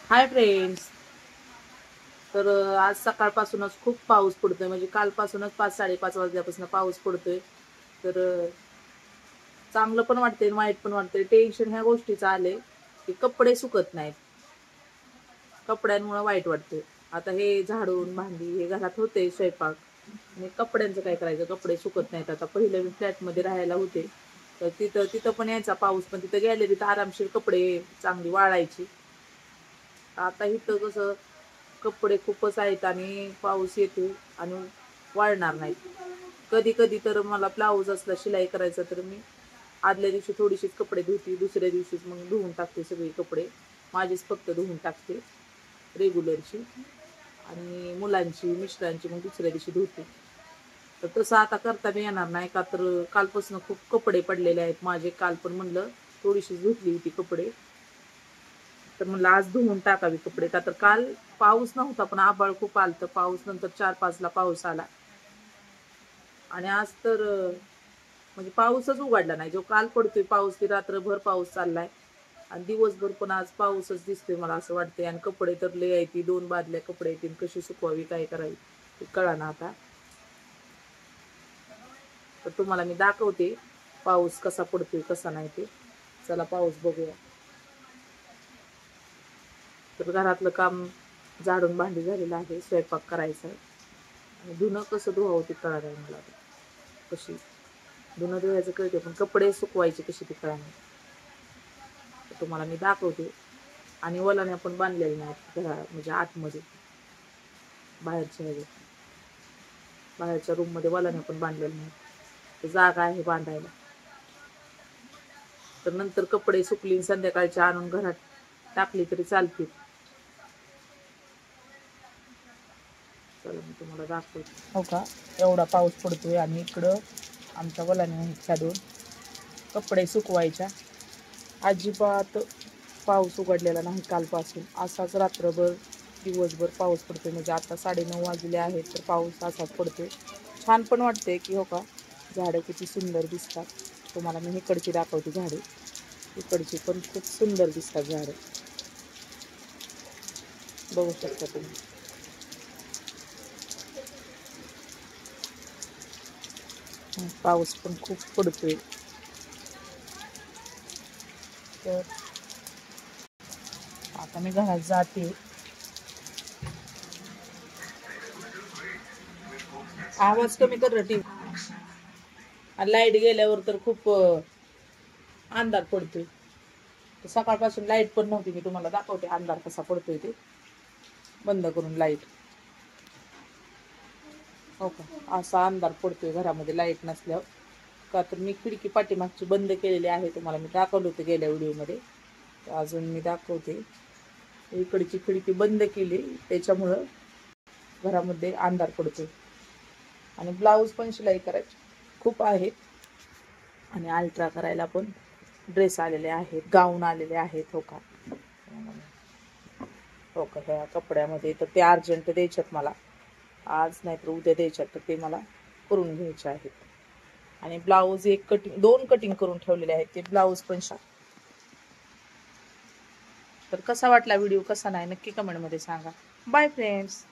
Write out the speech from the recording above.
Hi friends. तर आज सकाळपासूनच खूप पाऊस पडतोय, म्हणजे कालपासूनच 5-5:30 वाजल्यापासून पाऊस पडतोय. तर चांगलं पण वाटतंय, वाईट पण वाटतंय. टेन्शन ह्या गोष्टीचं आले की कपडे सुकत नाहीत, कपड्यांमुळे वाईट वाटतंय. आता हे झाडून भांडी हे घरात होते स्वयंपाक, आणि कपड्यांचं काय करायचं, कपडे सुकत नाहीत. आता पहिलं मी फ्लॅटमध्ये राहायला होते, तर तिथं तिथं पण यायचा पाऊस, पण तिथं गॅलरीत आरामशीर कपडे चांगली वाळायची. आता इथं कसं कपडे खूपच आहेत आणि पाऊस येतो आणि वाळणार नाहीत. कधी कधी तर मला ब्लाऊज असला शिलाई करायचा, तर मी आदल्या दिवशी थोडीशीच कपडे धुते, दुसऱ्या दिवशीच मग धुवून टाकते. सगळे कपडे माझेच फक्त धुवून टाकते रेग्युलरची, आणि मुलांची मिस्टरांची मग दुसऱ्या दिवशी धुते. तर तसं आता करता बी येणार नाही, का तर कालपासून खूप कपडे पडलेले आहेत माझे. काल पण म्हणलं थोडीशीच धुतली होती कपडे, तर म्हणलं आज धुवून टाकावी कपडे. का तर काल पाऊस नव्हता, पण आभाळ खूप आलतं. पाऊस नंतर 4-5 ला पाऊस आला, आणि आज तर म्हणजे पाऊसच उघडला नाही. जो काल पडतोय पाऊस, ती रात्रभर पाऊस चाललाय आणि दिवसभर पण आज पाऊसच दिसतोय मला असं वाटतंय. आणि कपडे तर लय आहेत, 2 बादल्या कपडे आहेत, कशी सुकवावी काय करावी ते कळना आता. तर तुम्हाला मी दाखवते पाऊस कसा पडतोय कसा नाही ते. चला पाऊस बघूया. तर घरातलं काम झाडून भांडी झालेलं आहे, स्वयंपाक करायचा आहे, आणि धुणं कसं धुवावं ते कळा नाही मला. कशी धुणं धुवायचं कळते, पण कपडे सुकवायचे कशी ते कळा नाही. तर तुम्हाला मी दाखवते. आणि वलाने पण बांधलेले नाहीत घरा, म्हणजे आतमध्ये बाहेरच्या रूम मध्ये वलाने पण बांधलेले नाहीत, तर जागा आहे बांधायला. तर नंतर कपडे सुकली संध्याकाळची आणून घरात टाकली तरी चालतील. चला मी तुम्हाला दाखवते. हो का, एवढा पाऊस पडतोय आणि इकडं आमच्या वलाने आहेत ह्या 2 कपडे सुकवायच्या. अजिबात पाऊस उघडलेला नाही कालपासून. असाच रात्रभर दिवसभर पाऊस पडतोय, म्हणजे आता 9:30 वाजले आहेत तर पाऊस असाच पडतोय. छान पण वाटते की हो का, झाडं किती सुंदर दिसतात. तुम्हाला मी इकडची दाखवते झाडे, इकडची पण खूप सुंदर दिसतात झाडं, बघू शकता तुम्ही. पाऊस पण खूप पडतोय. तर आता मी घरात जाते. आवाज कमी कर टीव्ही. आणि लाईट गेल्यावर तर खूप अंधार पडतोय. सकाळपासून लाईट पण नव्हती. मी तुम्हाला दाखवते अंधार कसा पडतोय ते. बंद करून लाईट, हो का, असा अंधार पडतोय घरामध्ये लाईट नसल्यावर. का तर मी खिडकी पाठीमागची बंद केलेली आहे, तुम्हाला मी दाखवलं होतं गेल्या व्हिडिओमध्ये. अजून मी दाखवते. इकडची खिडकी बंद केली, त्याच्यामुळं घरामध्ये अंधार पडतोय. आणि ब्लाऊज पण शिलाई करायची खूप आहेत, आणि अल्ट्रा करायला पण ड्रेस आलेले आहेत, गाऊन आलेले आहेत. हो का, हो का, ह्या कपड्यामध्ये. तर ते अर्जंट द्यायच्यात मला, आज नाही तर उद्या द्यायच्यात, तर ते मला करून घ्यायचे आहेत. आणि ब्लाऊज 2 कटिंग करून ठेवलेले आहेत, ते ब्लाऊज पण तर कसा वाटला व्हिडिओ, कसा नाही नक्की कमेंटमध्ये सांगा. Bye friends.